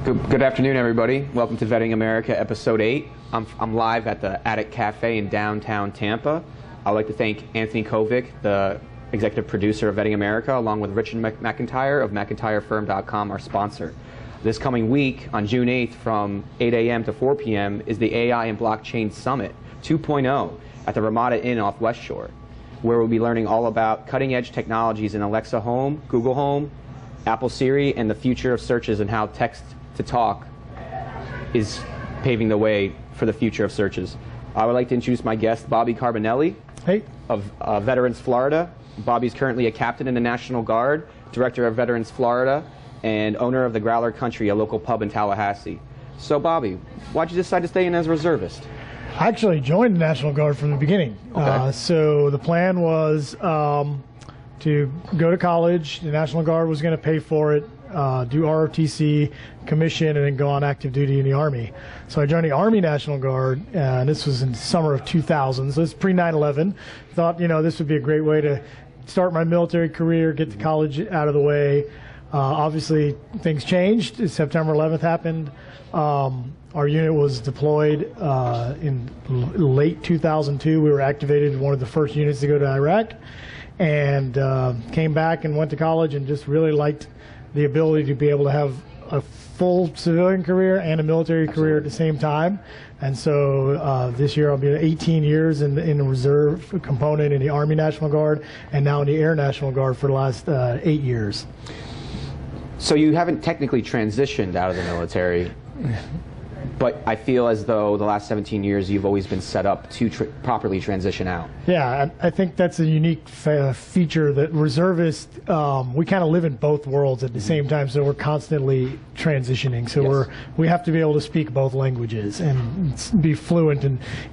Good afternoon, everybody. Welcome to Vetting America, Episode 8. I'm live at the Attic Cafe in downtown Tampa. I'd like to thank Anthony Kovic, the executive producer of Vetting America, along with Richard McIntyre of McIntyreFirm.com, our sponsor. This coming week, on June 8th, from 8 a.m. to 4 p.m., is the AI and Blockchain Summit 2.0 at the Ramada Inn off West Shore, where we'll be learning all about cutting-edge technologies in Alexa Home, Google Home, Apple Siri, and the future of searches and how text-to-talk is paving the way for the future of searches. I would like to introduce my guest, Bobby Carbonell, hey, of Veterans Florida. Bobby's currently a captain in the National Guard, director of Veterans Florida, and owner of the Growler Country, a local pub in Tallahassee. So, Bobby, why'd you decide to stay in as a reservist? I actually joined the National Guard from the beginning. Okay. So the plan was to go to college. The National Guard was going to pay for it, do ROTC, commission, and then go on active duty in the Army. So I joined the Army National Guard, and this was in the summer of 2000. So it's pre-9/11. Thought, this would be a great way to start my military career, get to college out of the way. Obviously, things changed. September 11th happened. Our unit was deployed in late 2002. We were activated, one of the first units to go to Iraq, and came back and went to college and just really liked the ability to be able to have a full civilian career and a military career at the same time. And so this year I'll be 18 years in the reserve component in the Army National Guard, and now in the Air National Guard for the last 8 years. So you haven't technically transitioned out of the military, but I feel as though the last 17 years you've always been set up to properly transition out. Yeah, I think that's a unique feature that reservists, we kind of live in both worlds at the same time, so we're constantly transitioning. So Yes. we have to be able to speak both languages and be fluent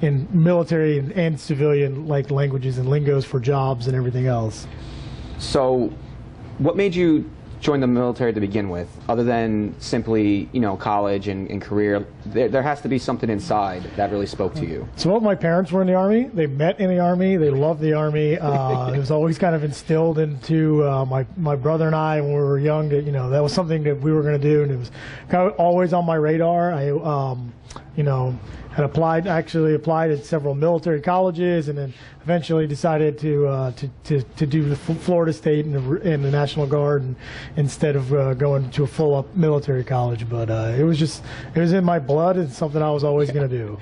in military and civilian like languages and lingos for jobs and everything else. So what made you join the military to begin with, other than simply, college and career? There has to be something inside that really spoke to you. So both my parents were in the Army. They met in the Army. They loved the Army. It was always kind of instilled into my brother and I when we were young that, that was something that we were going to do, and it was kind of always on my radar. I, had applied at several military colleges, and then eventually decided to do the Florida State and the National Guard, and instead of going to a full-up military college. But it was in my blood. It's something I was always going to do.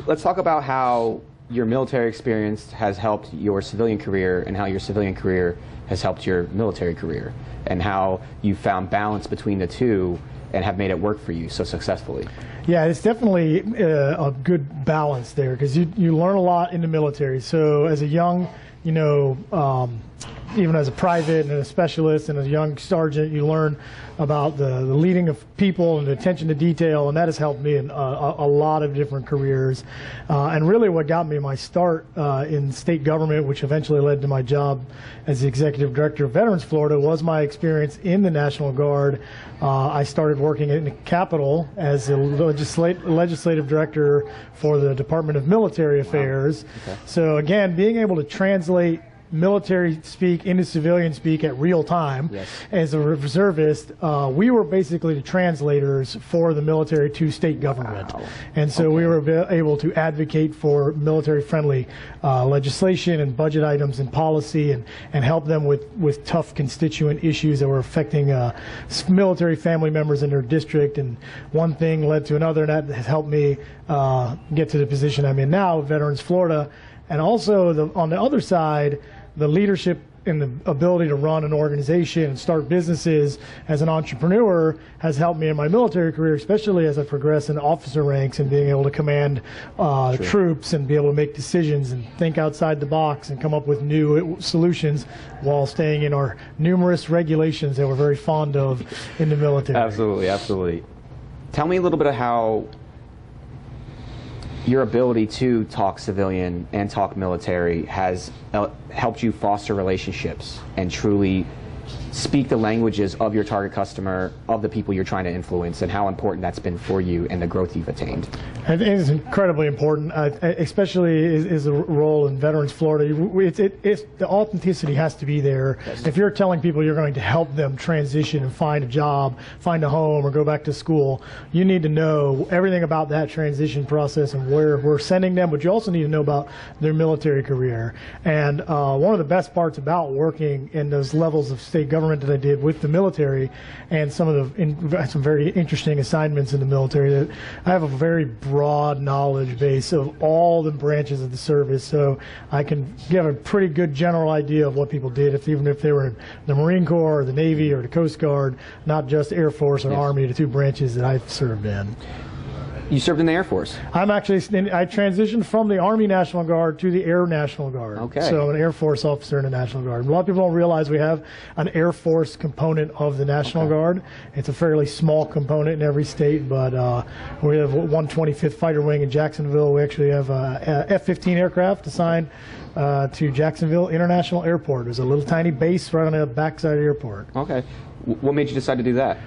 Let's talk about how your military experience has helped your civilian career, and how your civilian career has helped your military career, and how you found balance between the two and have made it work for you so successfully. Yeah, it's definitely a good balance there, because you learn a lot in the military. So as a young, even as a private and a specialist and as a young sergeant, you learn about the leading of people and the attention to detail, and that has helped me in a lot of different careers. And really what got me my start in state government, which eventually led to my job as the executive director of Veterans Florida, was my experience in the National Guard. I started working in the Capitol as a legislative director for the Department of Military Affairs. Wow. Okay. So again, being able to translate military speak into civilian speak at real time. Yes. As a reservist, we were basically the translators for the military to state government. Wow. And so we were able to advocate for military-friendly legislation and budget items and policy, and help them with tough constituent issues that were affecting military family members in their district. And one thing led to another, and that has helped me get to the position I'm in now, Veterans Florida. And also, on the other side, the leadership and the ability to run an organization and start businesses as an entrepreneur has helped me in my military career, especially as I progress in officer ranks and being able to command troops and be able to make decisions and think outside the box and come up with new solutions while staying in our numerous regulations that we're very fond of in the military. Absolutely, absolutely. Tell me a little bit of how your ability to talk civilian and talk military has helped you foster relationships and truly speak the languages of your target customer, of the people you're trying to influence, and how important that's been for you and the growth you've attained. I think it's incredibly important, especially is the role in Veterans Florida. The authenticity has to be there. Yes. If you're telling people you're going to help them transition and find a job, find a home, or go back to school, you need to know everything about that transition process and where we're sending them, but you also need to know about their military career. And one of the best parts about working in those levels of state government that I did with the military and some very interesting assignments in the military, that I have a very broad knowledge base of all the branches of the service, so I can give a pretty good general idea of what people did, even if they were in the Marine Corps or the Navy or the Coast Guard, not just Air Force or Army, the two branches that I've served in. You served in the Air Force. I transitioned from the Army National Guard to the Air National Guard. Okay. So I'm an Air Force officer in the National Guard. A lot of people don't realize we have an Air Force component of the National Guard. It's a fairly small component in every state, but we have 125th Fighter Wing in Jacksonville. We actually have a F-15 aircraft assigned to Jacksonville International Airport. There's a little tiny base right on the backside of the airport. Okay. What made you decide to do that?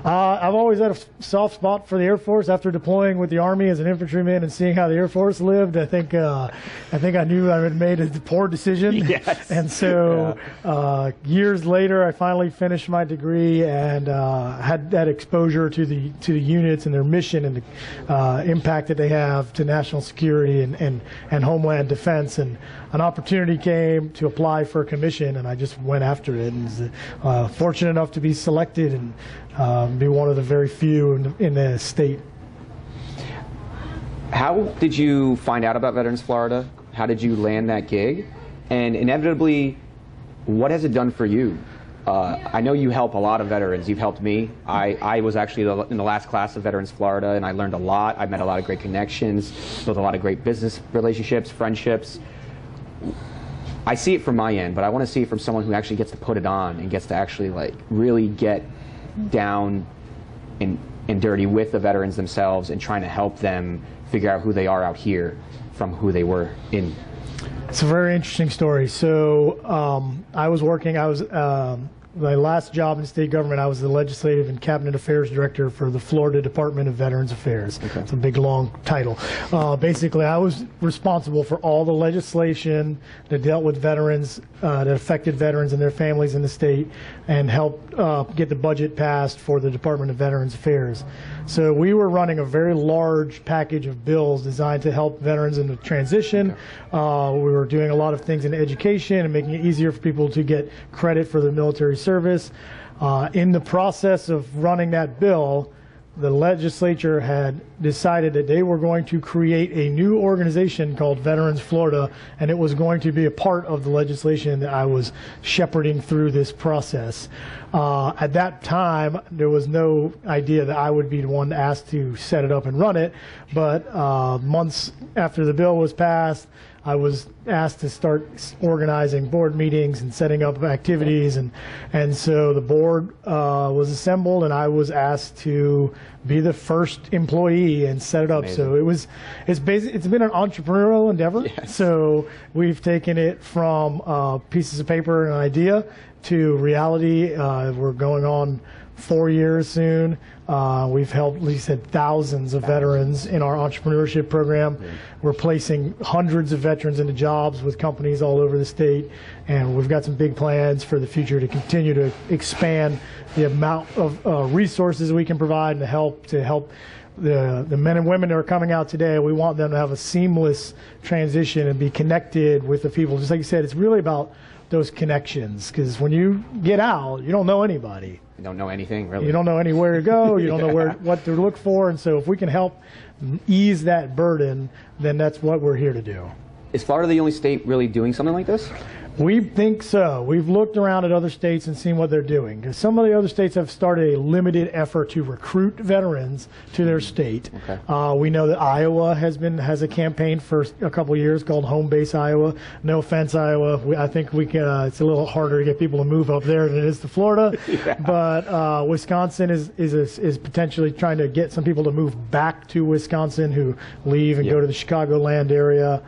I've always had a soft spot for the Air Force. After deploying with the Army as an infantryman and seeing how the Air Force lived, I think I knew I had made a poor decision. Yes. And so years later, I finally finished my degree and had that exposure to the units and their mission and the impact that they have to national security and homeland defense. And an opportunity came to apply for a commission, and I just went after it, and was fortunate enough to be selected and be one of the very few in the state. How did you find out about Veterans Florida? How did you land that gig? And inevitably, what has it done for you? I know you help a lot of veterans. You've helped me. I was actually in the last class of Veterans Florida, and I learned a lot. I met a lot of great connections, built a lot of great business relationships, friendships. I see it from my end, but I want to see it from someone who actually gets to put it on and gets to actually really get down and dirty with the veterans themselves and trying to help them figure out who they are out here from who they were in. It's a very interesting story. So my last job in state government, I was the Legislative and Cabinet Affairs Director for the Florida Department of Veterans Affairs. Okay. It's a big, long title. Basically, I was responsible for all the legislation that dealt with veterans, that affected veterans and their families in the state, and helped get the budget passed for the Department of Veterans Affairs. So we were running a very large package of bills designed to help veterans in the transition. Okay. We were doing a lot of things in education and making it easier for people to get credit for their military service. In the process of running that bill, the legislature had decided that they were going to create a new organization called Veterans Florida, and it was going to be a part of the legislation that I was shepherding through this process. At that time, there was no idea that I would be the one asked to set it up and run it, but months after the bill was passed, I was asked to start organizing board meetings and setting up activities, and so the board was assembled, and I was asked to be the first employee and set it up. Amazing. So it's been an entrepreneurial endeavor. Yes. So we've taken it from pieces of paper and an idea to reality. We're going on 4 years soon. We've helped, at least thousands of veterans in our entrepreneurship program. Yeah. We're placing hundreds of veterans into jobs with companies all over the state, and we've got some big plans for the future to continue to expand the amount of resources we can provide and to help the men and women that are coming out today. We want them to have a seamless transition and be connected with the people. Just like you said, it's really about those connections, because when you get out, you don't know anybody. You don't know anything, really. You don't know anywhere to go. You don't know what to look for. And so if we can help ease that burden, then that's what we're here to do. Is Florida the only state really doing something like this? We think so. We've looked around at other states and seen what they're doing. Because some of the other states have started a limited effort to recruit veterans to their state. Okay. We know that Iowa has a campaign for a couple of years called Home Base Iowa. No offense, Iowa. I think we can. It's a little harder to get people to move up there than it is to Florida. Yeah. But Wisconsin is potentially trying to get some people to move back to Wisconsin who leave and go to the Chicagoland area.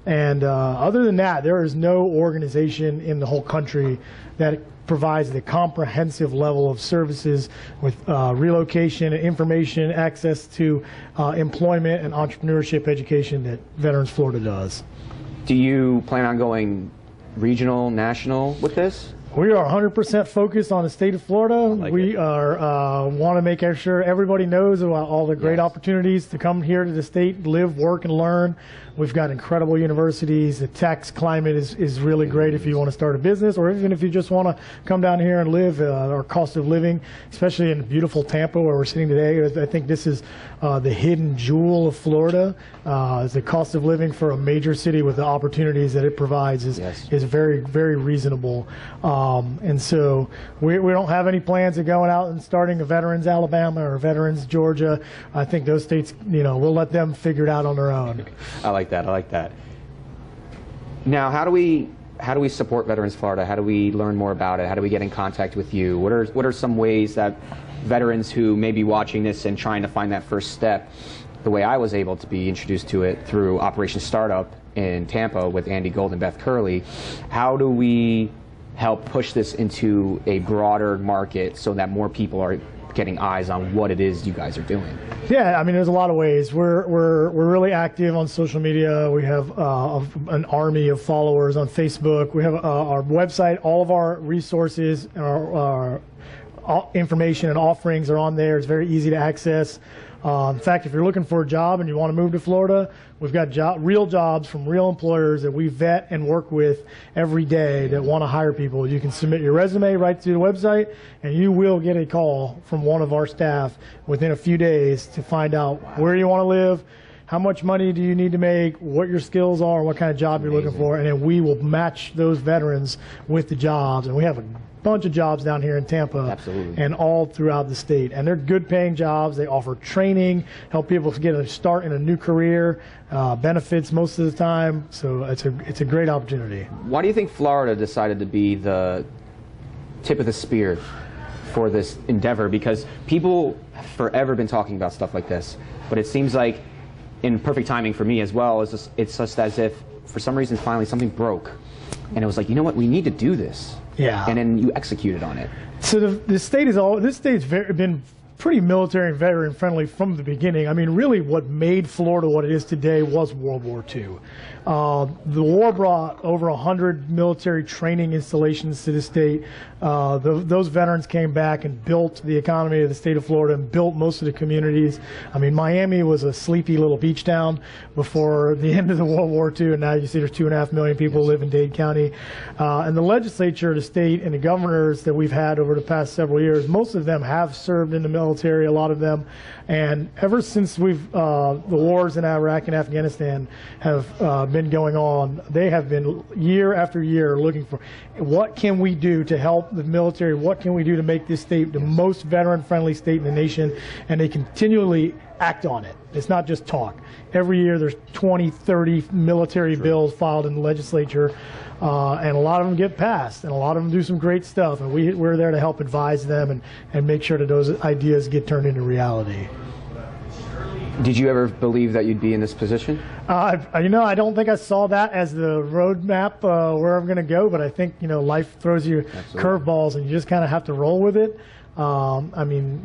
And other than that, there is no organization in the whole country that provides the comprehensive level of services with relocation, information, access to employment and entrepreneurship education that Veterans Florida does. Do you plan on going regional, national with this? We are 100% focused on the state of Florida. We want to make sure everybody knows about all the great opportunities to come here to the state, live, work, and learn. We've got incredible universities. The tax climate is really great if you want to start a business, or even if you just want to come down here and live. Our cost of living, especially in beautiful Tampa where we're sitting today, I think this is the hidden jewel of Florida. Is the cost of living for a major city with the opportunities that it provides is very, very reasonable. And so we don't have any plans of going out and starting a Veterans Alabama or Veterans Georgia. I think those states, we'll let them figure it out on their own. I like that. Now, how do we support Veterans Florida? How do we learn more about it? How do we get in contact with you? What are some ways that veterans who may be watching this and trying to find that first step, the way I was able to be introduced to it through Operation Startup in Tampa with Andy Gold and Beth Curley, how do we help push this into a broader market so that more people are getting eyes on what it is you guys are doing? Yeah, I mean, there's a lot of ways. We're really active on social media. We have an army of followers on Facebook. We have our website. All of our resources, our information and offerings are on there. It's very easy to access. In fact, if you're looking for a job and you want to move to Florida, we've got real jobs from real employers that we vet and work with every day that want to hire people. You can submit your resume right to the website, and you will get a call from one of our staff within a few days to find out where you want to live, how much money do you need to make, what your skills are, what kind of job you're looking for, and then we will match those veterans with the jobs. And we have a bunch of jobs down here in Tampa and all throughout the state, and they're good paying jobs. They offer training, help people get a start in a new career, benefits most of the time, so it's a great opportunity. Why do you think Florida decided to be the tip of the spear for this endeavor? Because people have forever been talking about stuff like this, but it seems like, in perfect timing for me as well, it's just as if for some reason finally something broke and it was like, you know what, we need to do this. Yeah. And then you executed on it. So this state's been pretty military and veteran friendly from the beginning. I mean, really what made Florida what it is today was World War II. The war brought over 100 military training installations to the state. Those veterans came back and built the economy of the state of Florida and built most of the communities. I mean, Miami was a sleepy little beach town before the end of the World War II, and now you see there's 2.5 million people live in Dade County. And the legislature, the state, and the governors that we've had over the past several years, most of them have served in the military, a lot of them. And ever since the wars in Iraq and Afghanistan have been going on, they have been year after year looking for what can we do to help the military, what can we do to make this state the most veteran-friendly state in the nation, and they continually act on it. It's not just talk. Every year there's 20, 30 military bills filed in the legislature, and a lot of them get passed, and a lot of them do some great stuff, and we're there to help advise them and make sure that those ideas get turned into reality. Did you ever believe that you'd be in this position? I don't think I saw that as the roadmap where I'm going to go, but I think, life throws you curveballs and you just kind of have to roll with it. I mean,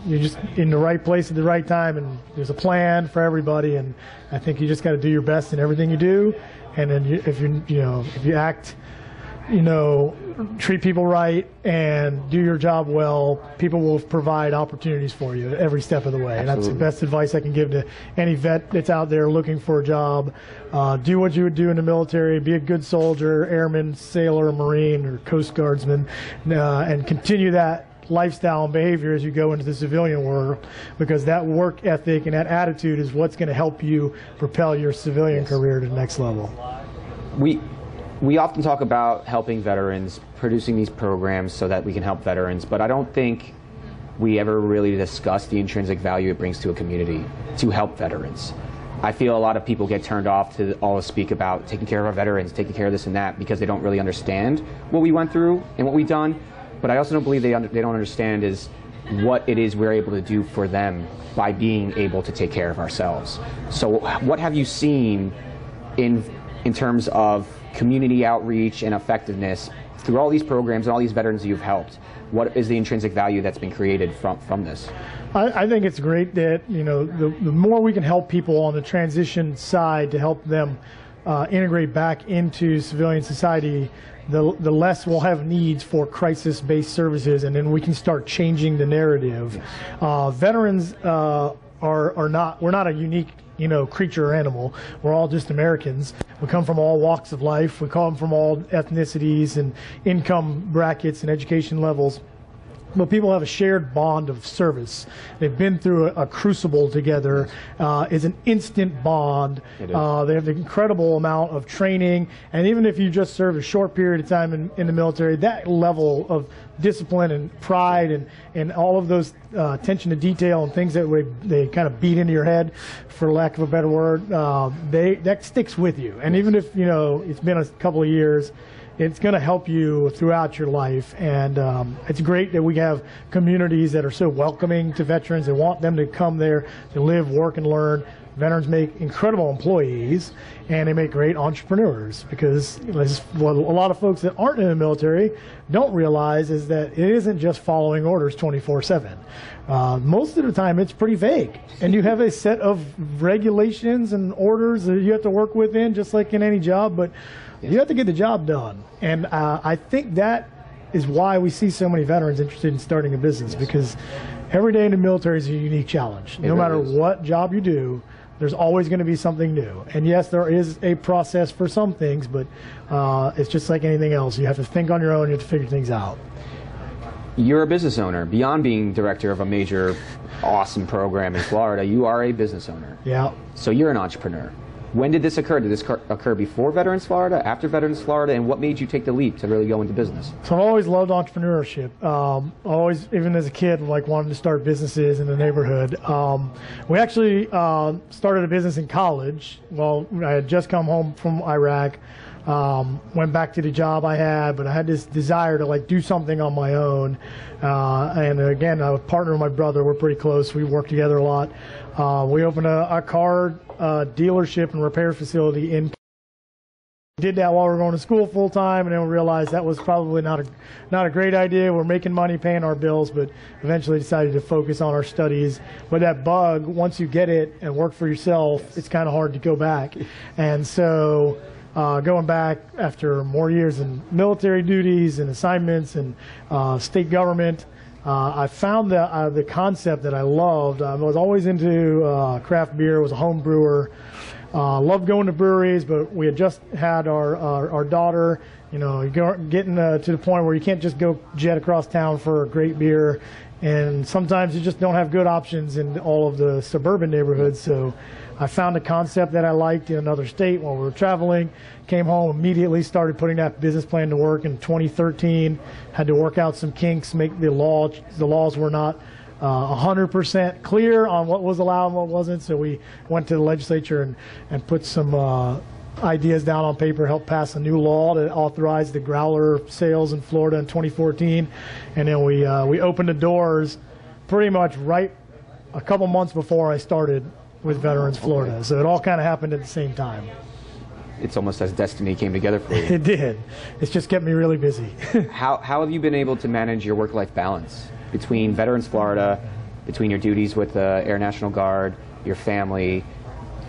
you're just in the right place at the right time, and there's a plan for everybody, and I think you just got to do your best in everything you do. And then if you act, treat people right and do your job well, people will provide opportunities for you every step of the way. And that's the best advice I can give to any vet that's out there looking for a job. Do what you would do in the military, be a good soldier, airman, sailor, Marine, or Coast Guardsman, and continue that lifestyle and behavior as you go into the civilian world, because that work ethic and that attitude is what's going to help you propel your civilian career to the next level. We often talk about helping veterans, producing these programs so that we can help veterans, but I don't think we ever really discuss the intrinsic value it brings to a community to help veterans. I feel a lot of people get turned off to always speak about taking care of our veterans, taking care of this and that, because they don't really understand what we went through and what we've done. But I also don't believe they don't understand is what it is we're able to do for them by being able to take care of ourselves. So what have you seen in terms of community outreach and effectiveness through all these programs and all these veterans you've helped, what is the intrinsic value that's been created from this? I think it's great that, you know, the more we can help people on the transition side to help them integrate back into civilian society, the less we'll have needs for crisis-based services, and then we can start changing the narrative. Veterans we're not a unique, you know, creature or animal. We're all just Americans. We come from all walks of life. We come from all ethnicities and income brackets and education levels. But people have a shared bond of service. They've been through a crucible together. It's an instant bond. They have an incredible amount of training. And even if you just served a short period of time in the military, that level of discipline and pride and all of those attention to detail and things that they kind of beat into your head, for lack of a better word, that sticks with you. And even if, you know, it's been a couple of years, it's going to help you throughout your life, and it's great that we have communities that are so welcoming to veterans and want them to come there to live, work, and learn. Veterans make incredible employees, and they make great entrepreneurs, because what a lot of folks that aren't in the military don't realize is that it isn't just following orders 24/7. Most of the time it's pretty vague, and you have a set of regulations and orders that you have to work within, just like in any job, but you have to get the job done. And I think that is why we see so many veterans interested in starting a business, because every day in the military is a unique challenge. No matter what job you do, there's always going to be something new. And yes, there is a process for some things, but it's just like anything else. You have to think on your own. You have to figure things out. You're a business owner. Beyond being director of a major, awesome program in Florida, you are a business owner. Yeah. So you're an entrepreneur. When did this occur? Did this occur before Veterans Florida, after Veterans Florida, and what made you take the leap to really go into business? So I've always loved entrepreneurship. Always, even as a kid, like wanted to start businesses in the neighborhood. We actually started a business in college. Well, I had just come home from Iraq. Went back to the job I had, but I had this desire to like do something on my own. And again, I was partner with my brother. We're pretty close. We work together a lot. We opened a car dealership and repair facility in. Did that while we were going to school full time, and then we realized that was probably not a great idea. We're making money, paying our bills, but eventually decided to focus on our studies. But that bug, once you get it and work for yourself, it's kind of hard to go back. And so going back after more years in military duties and assignments and state government, I found the concept that I loved. I was always into craft beer, was a home brewer. Loved going to breweries, but we had just had our daughter. You know, getting to the point where you can't just go jet across town for a great beer, and sometimes you just don't have good options in all of the suburban neighborhoods. So I found a concept that I liked in another state while we were traveling. Came home, immediately started putting that business plan to work in 2013. Had to work out some kinks, make the laws were not 100% clear on what was allowed and what wasn't. So we went to the legislature and put some ideas down on paper, helped pass a new law that authorized the growler sales in Florida in 2014. And then we opened the doors pretty much right a couple months before I started with Veterans Florida. So it all kind of happened at the same time. It's almost as destiny came together for you. It did. It's just kept me really busy. How have you been able to manage your work-life balance between Veterans Florida, between your duties with the Air National Guard, your family,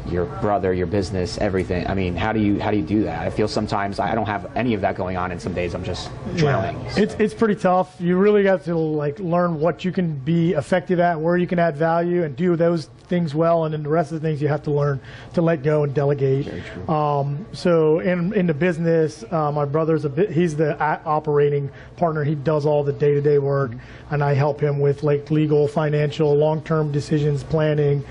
your brother, your business, everything? I mean, how do you do that? I feel sometimes I don't have any of that going on, and some days I'm just drowning. Yeah. It's pretty tough. You really got to like learn what you can be effective at, where you can add value, and do those things well, and then the rest of the things you have to learn to let go and delegate. Very true. So in the business, my brother's he's the operating partner. He does all the day-to-day work, and I help him with like legal, financial, long-term decisions, planning,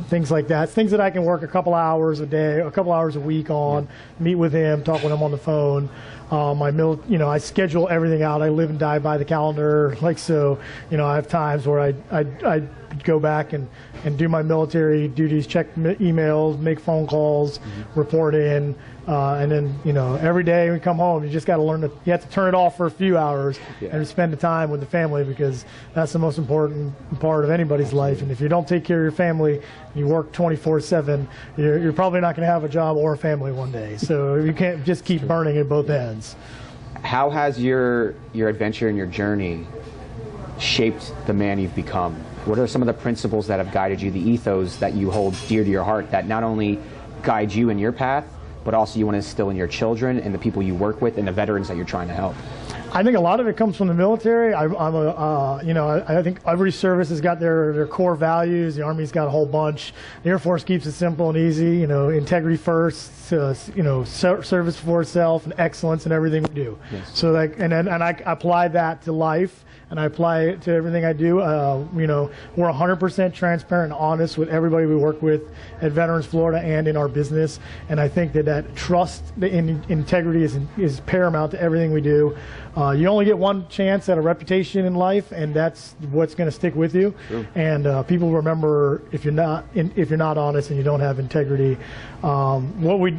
things like that. Things that I can work a couple hours a day, a couple hours a week on, meet with him, talk with him on the phone. I schedule everything out. I live and die by the calendar. Like, so, I have times where I go back and do my military duties, check emails, make phone calls, report in, and then, every day we come home, you just got to learn you have to turn it off for a few hours and spend the time with the family, because that's the most important part of anybody's life. And if you don't take care of your family, you work 24/7, you're probably not going to have a job or a family one day. So you can't just keep burning at both ends. How has your adventure and your journey shaped the man you've become? What are some of the principles that have guided you, the ethos that you hold dear to your heart that not only guide you in your path, but also you want to instill in your children and the people you work with and the veterans that you're trying to help? I think a lot of it comes from the military. I think every service has got their core values. The Army's got a whole bunch. The Air Force keeps it simple and easy. Integrity first. Service before self and excellence in everything we do. Yes. So I apply that to life, and I apply it to everything I do. We're 100% transparent and honest with everybody we work with at Veterans Florida and in our business. And I think that trust in integrity is paramount to everything we do. You only get one chance at a reputation in life, and that's what's going to stick with you. True. And people remember if you're not honest and you don't have integrity. What we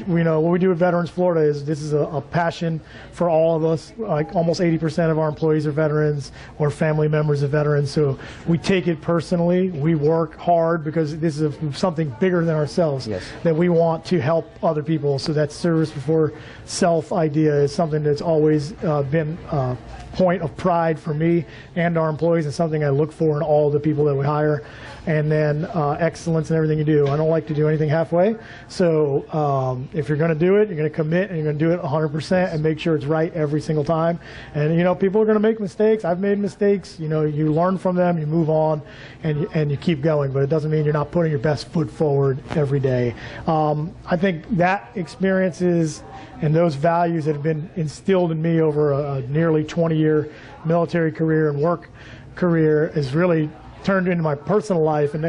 do at Veterans Florida is this is a passion for all of us. Like almost 80% of our employees are veterans or family members of veterans, so we take it personally. We work hard because this is something bigger than ourselves. Yes. That we want to help other people. So that service before self idea is something that's always been a point of pride for me and our employees, and something I look for in all the people that we hire. And then excellence in everything you do. I don't like to do anything halfway. So if you're going to do it, you're going to commit, and you're going to do it 100% and make sure it's right every single time. And people are going to make mistakes. I've made mistakes. You learn from them, you move on, and you keep going. But it doesn't mean you're not putting your best foot forward every day. I think that experiences and those values that have been instilled in me over a nearly 20-year military career and work career is really turned into my personal life and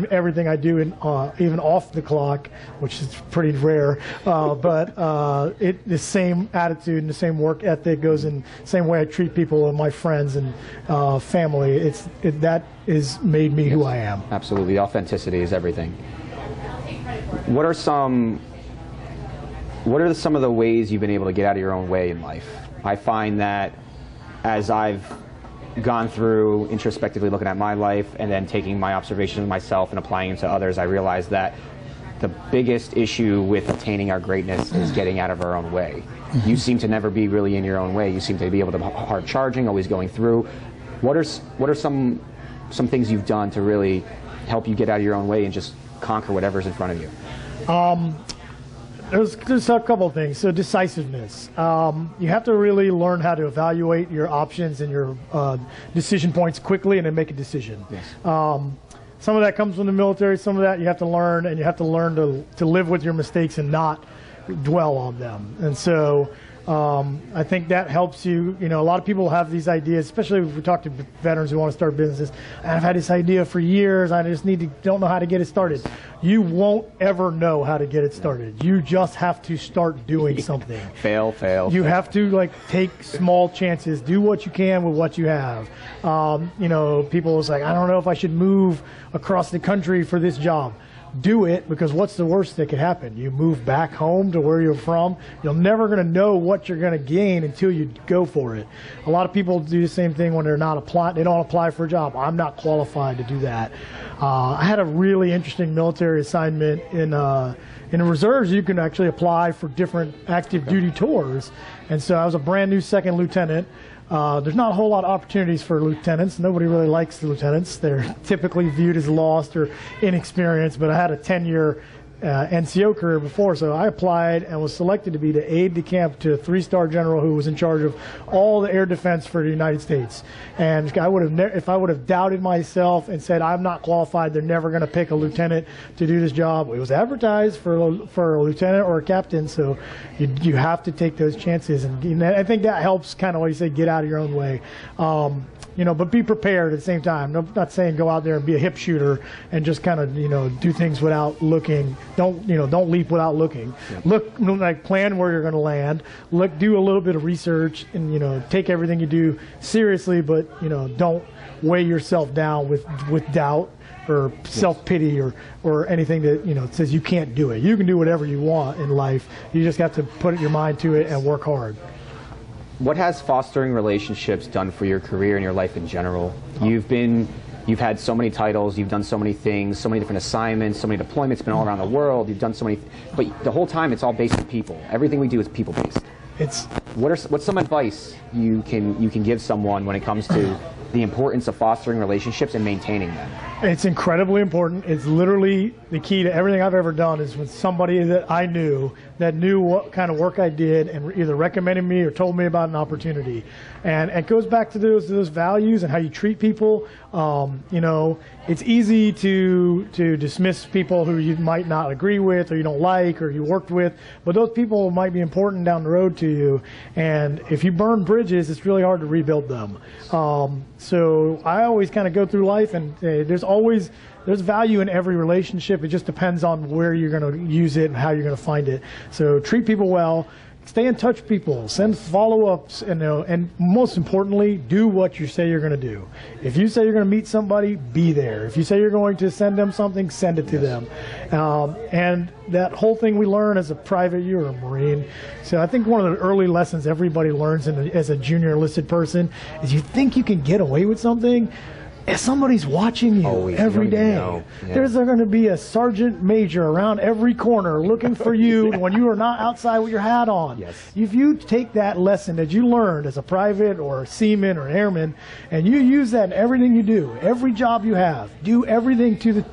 everything I do, even off the clock, which is pretty rare. But the same attitude and the same work ethic goes in the same way I treat people and my friends and family. That has made me who I am. Absolutely, authenticity is everything. What are some of the ways you've been able to get out of your own way in life? I find that as I've gone through introspectively looking at my life and then taking my observations of myself and applying them to others, I realized that the biggest issue with attaining our greatness is getting out of our own way. You seem to never be really in your own way. You seem to be able to hard charging, always going through. What are some things you've done to really help you get out of your own way and just conquer whatever's in front of you? There's a couple of things. So decisiveness. You have to really learn how to evaluate your options and your decision points quickly and then make a decision. Yes. Some of that comes from the military. Some of that you have to learn, and you have to learn to live with your mistakes and not dwell on them. And so I think that helps you. A lot of people have these ideas, especially if we talk to veterans who want to start businesses. I've had this idea for years. I just don't know how to get it started. You won't ever know how to get it started. You just have to start doing something. Fail. You have to take small chances. Do what you can with what you have. People was like, I don't know if I should move across the country for this job. Do it, because what's the worst that could happen? You move back home to where you're from. You're never going to know what you're going to gain until you go for it. A lot of people do the same thing when they're not applying. They don't apply for a job. I'm not qualified to do that. I had a really interesting military assignment in the reserves. You can actually apply for different active duty tours, and so I was a brand new second lieutenant. There's not a whole lot of opportunities for lieutenants. Nobody really likes the lieutenants. They're typically viewed as lost or inexperienced, but I had a 10-year NCO career before, so I applied and was selected to be the aide-de-camp to a 3-star general who was in charge of all the air defense for the United States. And if I would have doubted myself and said I'm not qualified, they're never going to pick a lieutenant to do this job. It was advertised for a lieutenant or a captain, so you have to take those chances. And I think that helps, kind of what you say, get out of your own way. But be prepared at the same time. I'm not saying go out there and be a hip shooter and just kind of, do things without looking. Don't leap without looking. Yeah. Plan where you're going to land. Do a little bit of research and, take everything you do seriously, but, don't weigh yourself down with doubt or self-pity or anything that, says you can't do it. You can do whatever you want in life. You just have to put your mind to it and work hard. What has fostering relationships done for your career and your life in general? You've had so many titles, you've done so many things, so many different assignments, so many deployments, been all around the world, you've done so many, but the whole time it's all based on people. Everything we do is people-based. what's some advice you can give someone when it comes to the importance of fostering relationships and maintaining them? It's incredibly important. It's literally the key to everything I've ever done is with somebody that I knew that knew what kind of work I did and either recommended me or told me about an opportunity. And it goes back to those values and how you treat people. You know, it's easy to dismiss people who you might not agree with or you don't like or you worked with, but those people might be important down the road to you. And if you burn bridges, it's really hard to rebuild them. So I always kind of go through life and there's value in every relationship. It just depends on where you're going to use it and how you're going to find it. So treat people well, stay in touch with people, send follow-ups, and most importantly, do what you say you're going to do. If you say you're going to meet somebody, be there. If you say you're going to send them something, send it to them. And that whole thing we learn as a private, you're a Marine. So I think one of the early lessons everybody learns as a junior enlisted person is you think you can get away with something. If somebody's watching you every day, there's going to be a sergeant major around every corner looking for you when you are not outside with your hat on. Yes. If you take that lesson that you learned as a private or a seaman or an airman, and you use that in everything you do, every job you have, do everything to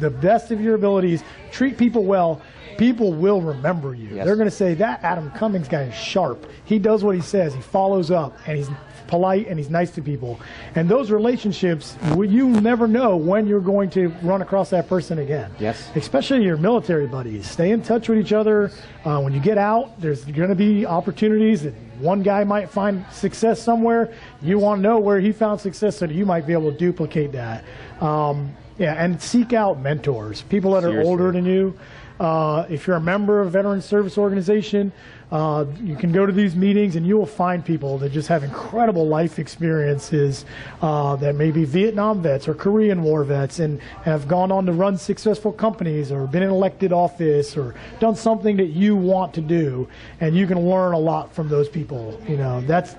the best of your abilities, treat people well, people will remember you. Yes. They're going to say, that Adam Cummings guy is sharp. He does what he says. He follows up, and he's polite, and he's nice to people. And those relationships, you never know when you're going to run across that person again. Yes. Especially your military buddies. Stay in touch with each other. When you get out, there's going to be opportunities that one guy might find success somewhere. You want to know where he found success so that you might be able to duplicate that. And seek out mentors, people that are older than you. If you're a member of a veteran service organization, you can go to these meetings and you will find people that just have incredible life experiences that may be Vietnam vets or Korean War vets and have gone on to run successful companies or been in elected office or done something that you want to do, and you can learn a lot from those people. You know, that's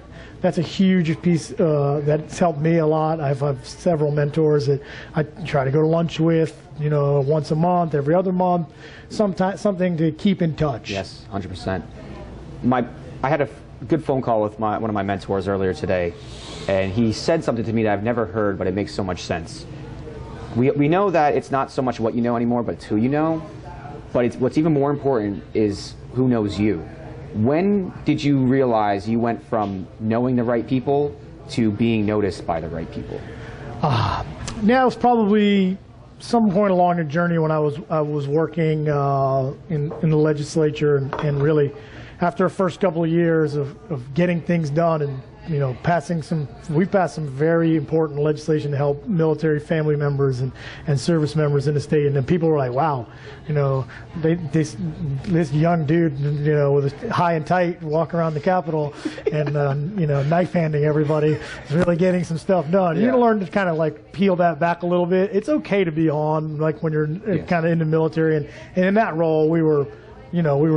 a huge piece that's helped me a lot. I've had several mentors that I try to go to lunch with, you know, once a month, every other month, something to keep in touch. Yes, 100%. I had a good phone call with one of my mentors earlier today, and he said something to me that I've never heard, but it makes so much sense. We know that it's not so much what you know anymore, but it's who you know. But what's even more important is who knows you. When did you realize you went from knowing the right people to being noticed by the right people? Now it's probably some point along the journey when I was working in the legislature and really after the first couple of years of getting things done and, you know, we've passed some very important legislation to help military family members and service members in the state. And then people were like, wow, you know, this young dude, you know, with a high and tight walk around the Capitol and, you know, knife handing everybody is really getting some stuff done. Yeah. You learn to kind of like peel that back a little bit. It's okay to be on, like when you're kind of in the military. And in that role, we were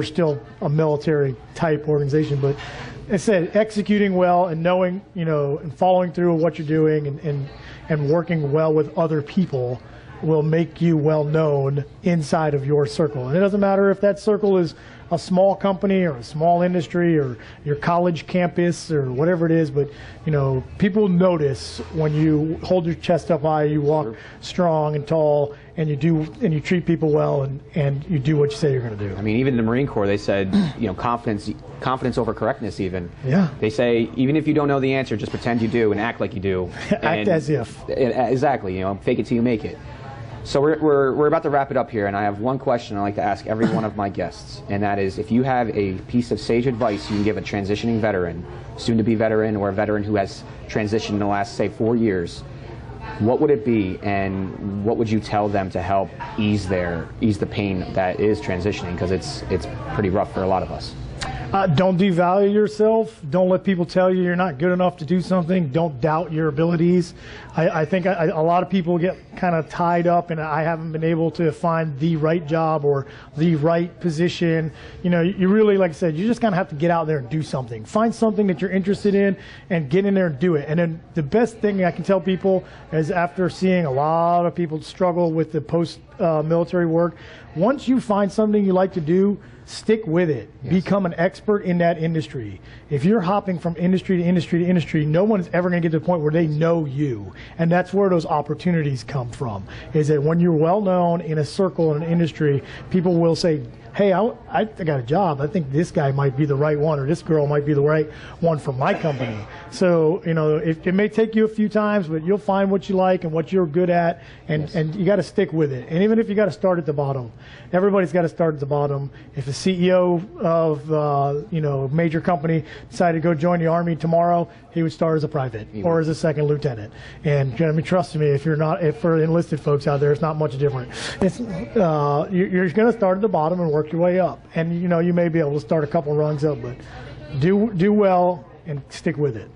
still a military type organization, but I said executing well and knowing, you know, and following through with what you're doing and working well with other people will make you well known inside of your circle. And it doesn't matter if that circle is a small company or a small industry or your college campus or whatever it is, but, you know, people notice when you hold your chest up high, you walk strong and tall, and you treat people well, and you do what you say you're going to do. I mean, even in the Marine Corps, they said, you know, confidence over correctness even. Yeah. They say, even if you don't know the answer, just pretend you do and act like you do. Act as if. Exactly, you know, fake it till you make it. So we're about to wrap it up here, and I have one question I like to ask every one of my guests, and that is, if you have a piece of sage advice you can give a transitioning veteran, soon-to-be veteran, or a veteran who has transitioned in the last, say, 4 years, what would it be, and what would you tell them to help ease the pain that is transitioning, because it's pretty rough for a lot of us? Don't devalue yourself. Don't let people tell you you're not good enough to do something. Don't doubt your abilities. I think a lot of people get kind of tied up, and I haven't been able to find the right job or the right position. You know, you really, like I said, you just kind of have to get out there and do something. Find something that you're interested in and get in there and do it. And then the best thing I can tell people is, after seeing a lot of people struggle with the post-military work, once you find something you like to do, stick with it. Yes. Become an expert in that industry. If you're hopping from industry to industry to industry, no one's ever going to get to the point where they know you. And that's where those opportunities come from, is that when you're well known in a circle in an industry, people will say, hey, I got a job. I think this guy might be the right one, or this girl might be the right one for my company. So, you know, it may take you a few times, but you'll find what you like and what you're good at, and you got to stick with it. And even if you got to start at the bottom, everybody's got to start at the bottom. If a CEO of, you know, a major company decided to go join the Army tomorrow, he would start as a private or as a second lieutenant. And I mean, trust me, if for enlisted folks out there, it's not much different. It's, you're going to start at the bottom and work your way up. And, you know, you may be able to start a couple rungs up, but do well and stick with it.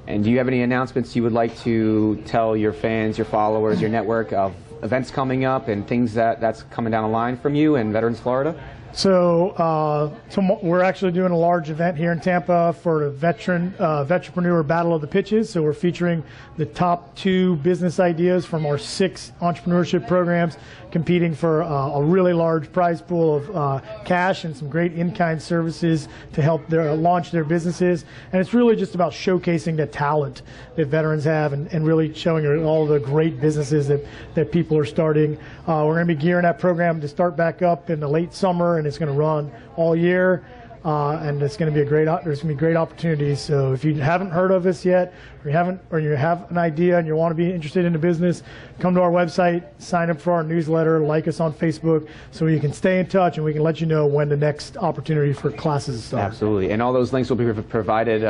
And do you have any announcements you would like to tell your fans, your followers, your network of events coming up and things that's coming down the line from you and Veterans Florida? So we're actually doing a large event here in Tampa for the Veteranpreneur Battle of the Pitches. So we're featuring the top 2 business ideas from our 6 entrepreneurship programs, competing for a really large prize pool of cash and some great in-kind services to help launch their businesses. And it's really just about showcasing the talent that veterans have and really showing all the great businesses that people are starting. We're going to be gearing that program to start back up in the late summer, and it's going to run all year. And it's going to be there's going to be great opportunities. So if you haven't heard of us yet, or you have an idea and you want to be interested in the business, come to our website, sign up for our newsletter, like us on Facebook, so you can stay in touch and we can let you know when the next opportunity for classes start. Absolutely, and all those links will be provided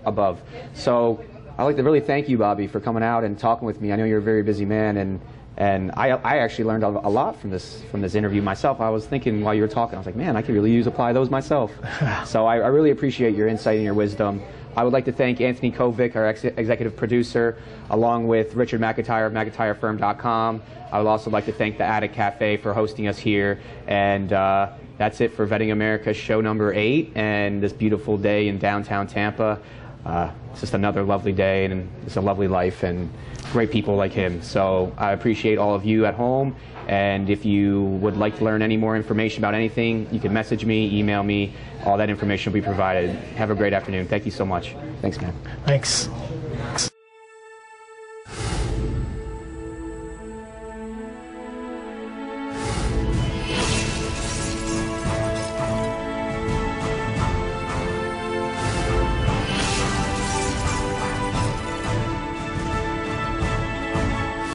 above. So I'd like to really thank you, Bobby, for coming out and talking with me. I know you're a very busy man, and I actually learned a lot from this interview myself. I was thinking while you were talking, I was like, man, I could really apply those myself. So I really appreciate your insight and your wisdom. I would like to thank Anthony Kovic, our executive producer, along with Richard McIntyre of McIntyreFirm.com. I would also like to thank the Attic Cafe for hosting us here. And that's it for Vetting America show number 8 and this beautiful day in downtown Tampa. It's just another lovely day, and it's a lovely life and great people like him. So I appreciate all of you at home, and if you would like to learn any more information about anything, you can message me, email me. All that information will be provided. Have a great afternoon. Thank you so much. Thanks, man. Thanks.